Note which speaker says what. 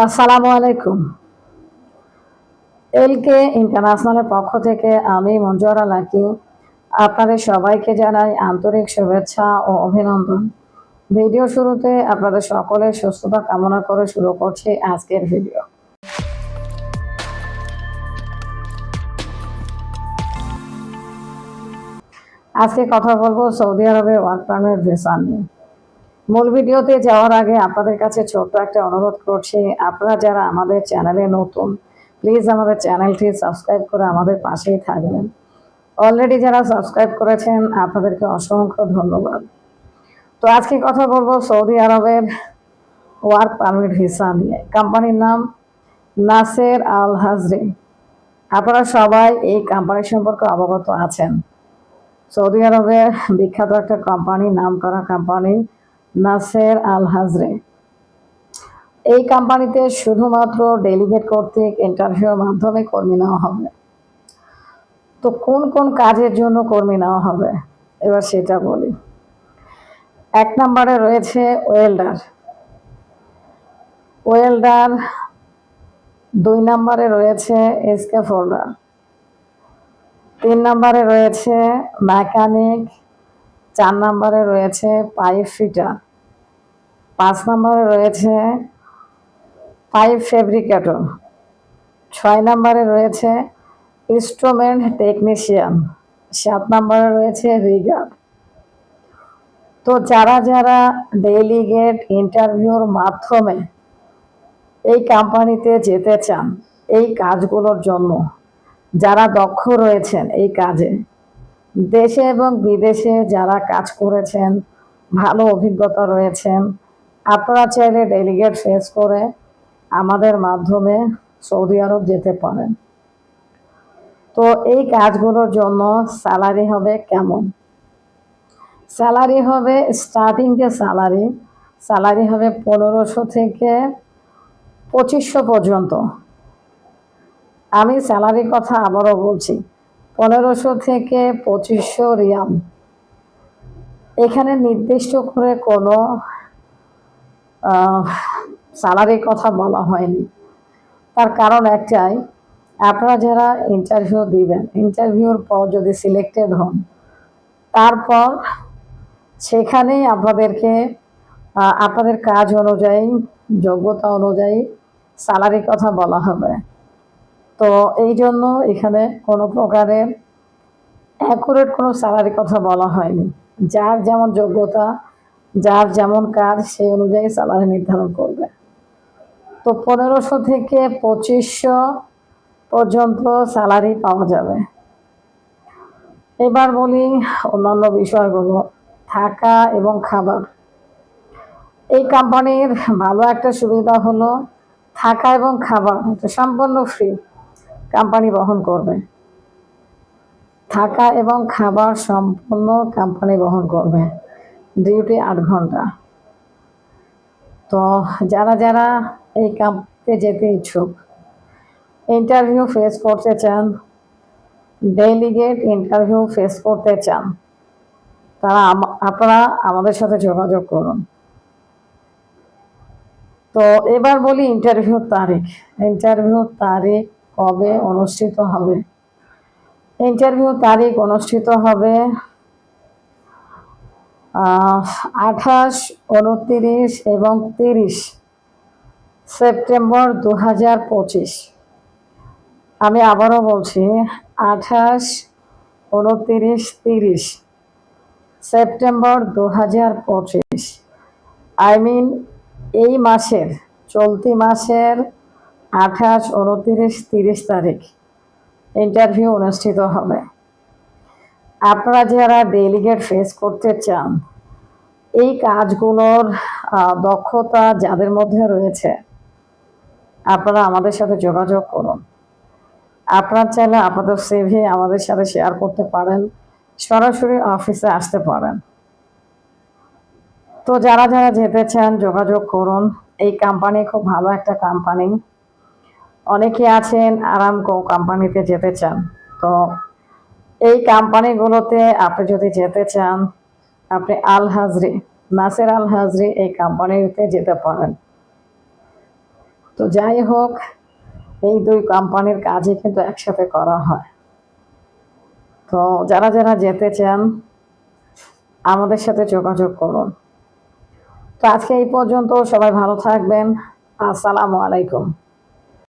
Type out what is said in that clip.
Speaker 1: আসসালামু আলাইকুম। এলকে ইন্টারন্যাশনালের পক্ষ থেকে আমি মঞ্জুরা লাকি আপনাদের সবাইকে জানাই আন্তরিক শুভেচ্ছা ও অভিনন্দন। ভিডিও শুরুতে আপনাদের সকলের সুস্থতা কামনা করে শুরু করছি আজকের ভিডিও। আজকে কথা বলবো সৌদি আরবের ওয়ার্ক পারমিট ভিসা নিয়ে। মূল ভিডিওতে যাওয়ার আগে আপনাদের কাছে ছোট্ট একটা অনুরোধ করছি, আপনারা যারা আমাদের চ্যানেলে নতুন, প্লিজ আমাদের চ্যানেলটি সাবস্ক্রাইব করে আমাদের পাশেই থাকবেন। অলরেডি যারা সাবস্ক্রাইব করেছেন আপনাদেরকে অসংখ্য ধন্যবাদ। তো আজকে কথা বলবো সৌদি আরবের ওয়ার্ক পারমিট ভিসা নিয়ে। কোম্পানির নাম নাসের আল হাজরি। আপনারা সবাই এই কোম্পানি সম্পর্কে অবগত আছেন। সৌদি আরবের বিখ্যাত একটা কোম্পানি, নাম করা কোম্পানি নাসের আল হাজরি। এই কোম্পানিতে শুধুমাত্র ডেলিগেট কর্তৃক ইন্টারভিউর মাধ্যমে কর্মী নেওয়া হবে। তো কোন কোন কাজের জন্য কর্মী নেওয়া হবে এবার সেটা বলি। 1 নম্বরে রয়েছে ওয়েল্ডার। 2 নম্বরে রয়েছে স্ক্যাফোল্ডার। 3 নম্বরে রয়েছে মেকানিক। 4 নম্বরে রয়েছে পাইপ ফিটার। 5 নম্বরে রয়েছে পাইপ ফেব্রিকেটর। 6 নম্বরে রয়েছে ইনস্ট্রুমেন্ট টেকনিশিয়ান। 7 নম্বরে রয়েছে রিগার। তো যারা যারা ডেলিগেট ইন্টারভিউর মাধ্যমে এই কোম্পানিতে যেতে চান, এই কাজগুলোর জন্য যারা দক্ষ রয়েছেন এই কাজে, দেশে এবং বিদেশে যারা কাজ করেছেন, ভালো অভিজ্ঞতা রয়েছেন, আপনারা চাইলে ডেলিগেট ফেস করে আমাদের মাধ্যমে সৌদি আরব যেতে পারেন। তো এই কাজগুলোর জন্য স্যালারি হবে কেমন? স্যালারি হবে স্টার্টিং যে স্যালারি হবে 1500 থেকে 2500 পর্যন্ত। আমি স্যালারির কথা আবারও বলছি, 1500 থেকে 2500 রিয়াল। এখানে নির্দিষ্ট করে কোনো স্যালারির কথা বলা হয়নি। তার কারণ একটাই, আপনারা যারা ইন্টারভিউ দিবেন, ইন্টারভিউর পর যদি সিলেক্টেড হন, তারপর সেখানেই আপনাদেরকে আপনাদের কাজ অনুযায়ী, যোগ্যতা অনুযায়ী স্যালারির কথা বলা হবে। তো এই জন্য এখানে কোনো প্রকারের অ্যাকুরেট কোনো স্যালারির কথা বলা হয়নি। যার যেমন যোগ্যতা, যার যেমন কাজ, সেই অনুযায়ী স্যালারি নির্ধারণ করবে। তো 1500 থেকে 2500 পর্যন্ত স্যালারি পাওয়া যাবে। এবার বলি অন্যান্য বিষয়গুলো। থাকা এবং খাবার। এই কোম্পানির ভালো একটা সুবিধা হলো থাকা এবং খাবার সম্পূর্ণ ফ্রি, কোম্পানি বহন করবে। থাকা এবং খাবার সম্পূর্ণ কোম্পানি বহন করবে। ডিউটি 8 ঘন্টা। তো যারা যারা এই কোম্পানিতে যেতে ইচ্ছুক, ইন্টারভিউ ফেস করতে চান, ডেলিগেট ইন্টারভিউ ফেস করতে চান, তারা আপনারা আমাদের সাথে যোগাযোগ করুন। তো এবার বলি ইন্টারভিউর তারিখ কবে অনুষ্ঠিত হবে। ইন্টারভিউ তারিখ অনুষ্ঠিত হবে 28, 29 এবং 30 সেপ্টেম্বর 2025। আমি আবারও বলছি, 28, 29, 30 সেপ্টেম্বর 2025। এই মাসের, চলতি মাসের 28, 29, 30 তারিখ ইন্টারভিউ অনুষ্ঠিত হবে। আপনারা যারা ডেলিগেট ফেস করতে চান, এই কাজগুলোর দক্ষতা যাদের মধ্যে রয়েছে, আপনারা আমাদের সাথে যোগাযোগ করুন। আপনারা চাইলে আপনাদের সিভি আমাদের সাথে শেয়ার করতে পারেন, সরাসরি অফিসে আসতে পারেন। তো যারা যারা যেতে চান যোগাযোগ করুন। এই কোম্পানি খুব ভালো একটা কোম্পানি। অনেকে আছেন আরামকো কোম্পানিতে যেতে চান। তো এই কোম্পানিগুলোতে আপনি যদি যেতে চান, আপনি নাসের আল হাজরি এই কোম্পানিতে যেতে পারেন। তো যাই হোক, এই দুই কোম্পানির কাজই কিন্তু একসাথে করা হয়। তো যারা যারা যেতে চান আমাদের সাথে যোগাযোগ করুন। তো আজকে এই পর্যন্ত, সবাই ভালো থাকবেন। আসসালামু আলাইকুম।